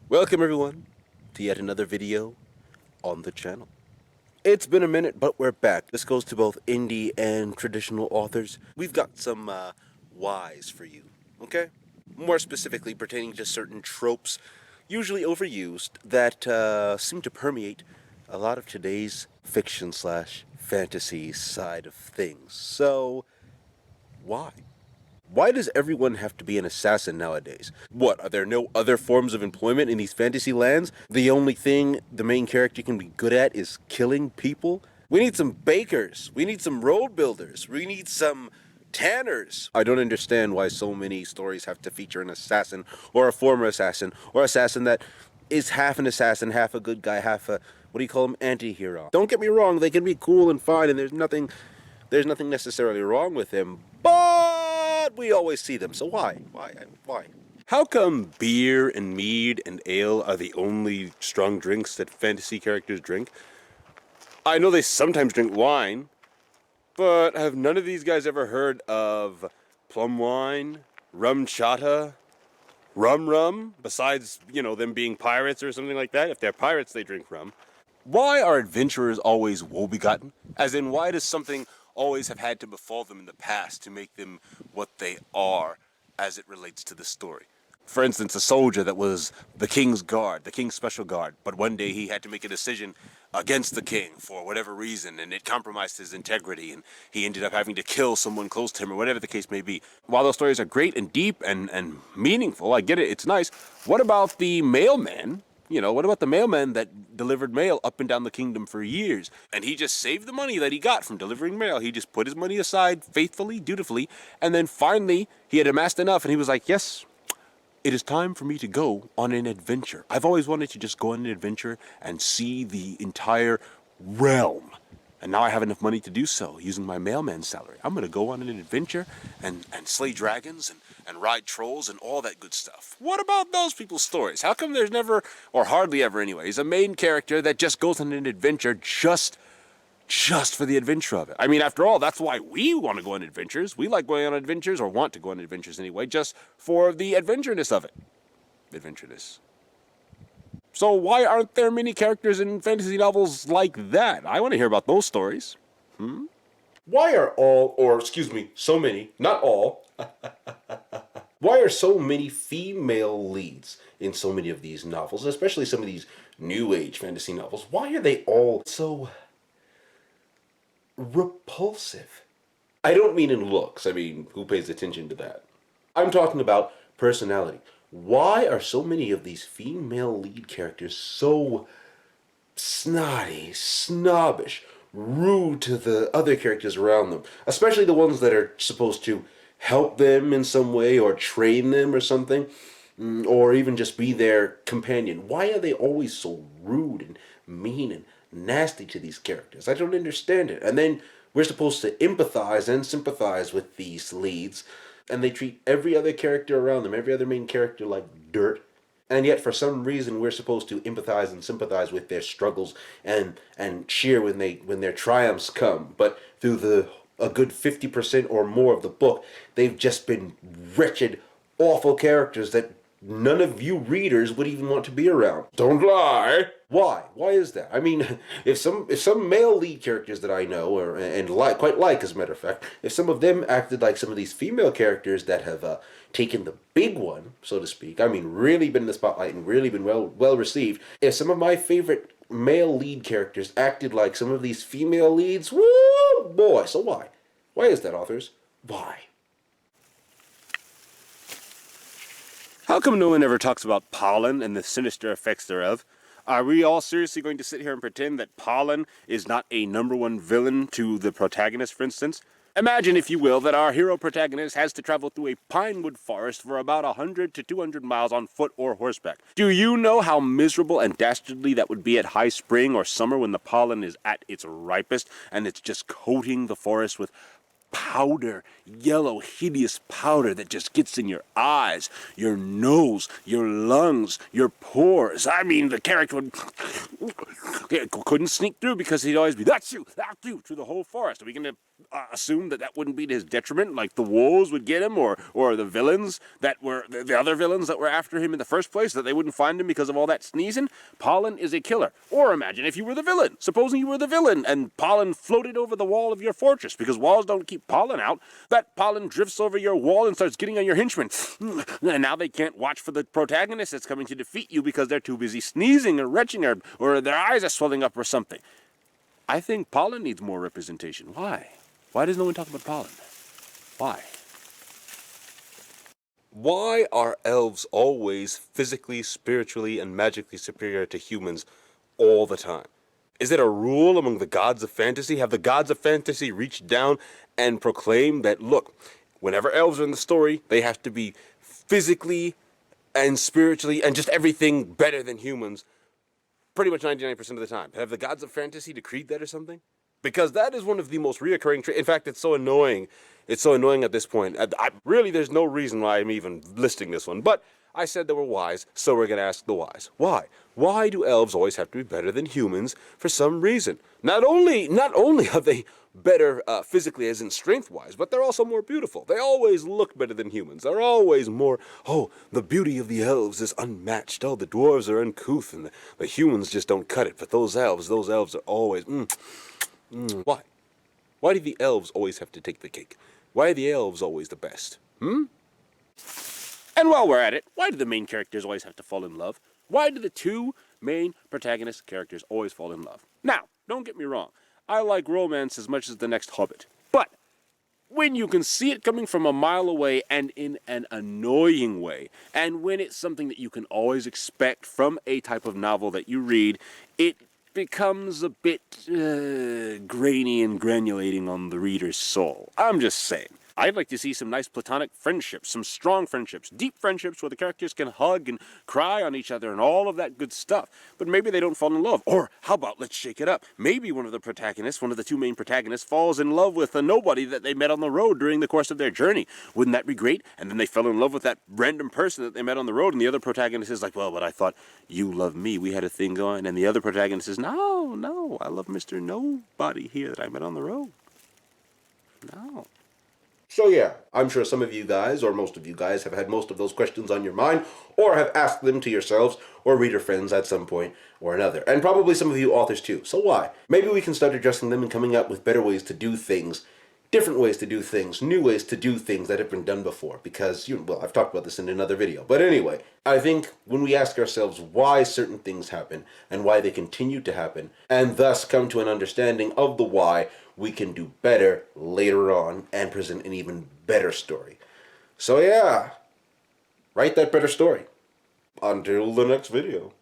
Welcome everyone to yet another video on the channel. It's been a minute, but we're back. This goes to both indie and traditional authors. We've got some whys for you, okay? More specifically pertaining to certain tropes, usually overused, that seem to permeate a lot of today's fiction / fantasy side of things. So, why? Why does everyone have to be an assassin nowadays? What, are there no other forms of employment in these fantasy lands? The only thing the main character can be good at is killing people? We need some bakers. We need some road builders. We need some tanners. I don't understand why so many stories have to feature an assassin, or a former assassin, or assassin that is half an assassin, half a good guy, half a, what do you call him, anti-hero. Don't get me wrong, they can be cool and fine, and there's nothing necessarily wrong with him, but we always see them, so why? How come beer and mead and ale are the only strong drinks that fantasy characters drink? I know they sometimes drink wine, but have none of these guys ever heard of plum wine, rum chata, rum, besides, them being pirates or something like that? If they're pirates, they drink rum. Why are adventurers always woe-begotten? As in, why does something always have had to befall them in the past to make them what they are as it relates to the story? For instance, a soldier that was the king's guard, the king's special guard, but one day he had to make a decision against the king for whatever reason, and it compromised his integrity, and he ended up having to kill someone close to him, or whatever the case may be. While those stories are great and deep and meaningful, I get it, it's nice, what about the mailman? What about the mailman that delivered mail up and down the kingdom for years? And he just saved the money that he got from delivering mail. He just put his money aside faithfully, dutifully, and then finally he had amassed enough and he was like, yes, it is time for me to go on an adventure. I've always wanted to just go on an adventure and see the entire realm. And now I have enough money to do so using my mailman salary. I'm going to go on an adventure and slay dragons and ride trolls and all that good stuff. What about those people's stories? How come there's never, or hardly ever anyways, a main character that just goes on an adventure just for the adventure of it? I mean, after all, that's why we want to go on adventures. We like going on adventures, or want to go on adventures anyway, just for the adventureness of it. Adventureness. So why aren't there many characters in fantasy novels like that? I want to hear about those stories. Why are so many, not all, why are so many female leads in so many of these novels, especially some of these new age fantasy novels? Why are they all so repulsive? I don't mean in looks. I mean, who pays attention to that? I'm talking about personality. Why are so many of these female lead characters so snotty, snobbish, rude to the other characters around them? Especially the ones that are supposed to help them in some way or train them or something, or even just be their companion. Why are they always so rude and mean and nasty to these characters? I don't understand it. And then we're supposed to empathize and sympathize with these leads, and they treat every other character around them, every other main character, like dirt. And yet, for some reason, we're supposed to empathize and sympathize with their struggles and cheer when their triumphs come. But through a good 50% or more of the book, they've just been wretched, awful characters that none of you readers would even want to be around. Don't lie. Why? Why is that? I mean, if some male lead characters that I know quite like, as a matter of fact, if some of them acted like some of these female characters that have taken the big one, so to speak, I mean, really been in the spotlight and really been well received. If some of my favorite male lead characters acted like some of these female leads, woo boy. So why? Why is that, authors? Why? How come no one ever talks about Pollen and the sinister effects thereof? Are we all seriously going to sit here and pretend that Pollen is not a #1 villain to the protagonist, for instance? Imagine, if you will, that our hero protagonist has to travel through a pinewood forest for about 100 to 200 miles on foot or horseback. Do you know how miserable and dastardly that would be at high spring or summer when the pollen is at its ripest and it's just coating the forest with powder, yellow, hideous powder that just gets in your eyes, your nose, your lungs, your pores. I mean, the character couldn't sneak through because he'd always be, that's you, through the whole forest. Are we going to assume that that wouldn't be to his detriment, like the wolves would get him, or the villains that were, the other villains that were after him in the first place, that they wouldn't find him because of all that sneezing? Pollen is a killer. Or imagine if you were the villain. Supposing you were the villain, and pollen floated over the wall of your fortress, because walls don't keep pollen out. That pollen drifts over your wall and starts getting on your henchmen. And now they can't watch for the protagonist that's coming to defeat you because they're too busy sneezing or retching, or their eyes are swelling up or something. I think pollen needs more representation. Why? Why does no one talk about pollen? Why? Why are elves always physically, spiritually, and magically superior to humans all the time? Is it a rule among the gods of fantasy? Have the gods of fantasy reached down and proclaimed that, look, whenever elves are in the story, they have to be physically and spiritually and just everything better than humans pretty much 99% of the time? Have the gods of fantasy decreed that or something? Because that is one of the most reoccurring traits. In fact, it's so annoying. It's so annoying at this point. Really, there's no reason why I'm even listing this one. But I said they were wise, so we're going to ask the wise. Why? Why do elves always have to be better than humans for some reason? Not only are they better physically, as in strength-wise, but they're also more beautiful. They always look better than humans. They're always more, oh, the beauty of the elves is unmatched. Oh, the dwarves are uncouth, and the humans just don't cut it. But those elves are always, Why? Why do the elves always have to take the cake? Why are the elves always the best? And while we're at it, why do the main characters always have to fall in love? Why do the two main protagonist characters always fall in love? Now, don't get me wrong. I like romance as much as the next Hobbit. But when you can see it coming from a mile away and in an annoying way, and when it's something that you can always expect from a type of novel that you read, it becomes a bit grainy and granulating on the reader's soul. I'm just saying. I'd like to see some nice platonic friendships, some strong friendships, deep friendships where the characters can hug and cry on each other and all of that good stuff. But maybe they don't fall in love. Or how about, let's shake it up. Maybe one of the protagonists, one of the two main protagonists, falls in love with a nobody that they met on the road during the course of their journey. Wouldn't that be great? And then they fell in love with that random person that they met on the road, and the other protagonist is like, well, but I thought you loved me. We had a thing going. And the other protagonist says, no, I love Mr. Nobody here that I met on the road. No. So yeah, I'm sure some of you guys, or most of you guys, have had most of those questions on your mind, or have asked them to yourselves, or reader friends at some point or another. And probably some of you authors too. So why? Maybe we can start addressing them and coming up with better ways to do things, different ways to do things, new ways to do things that have been done before. Because, well, I've talked about this in another video. But anyway, I think when we ask ourselves why certain things happen, and why they continue to happen, and thus come to an understanding of the why, we can do better later on and present an even better story. So yeah, write that better story. Until the next video.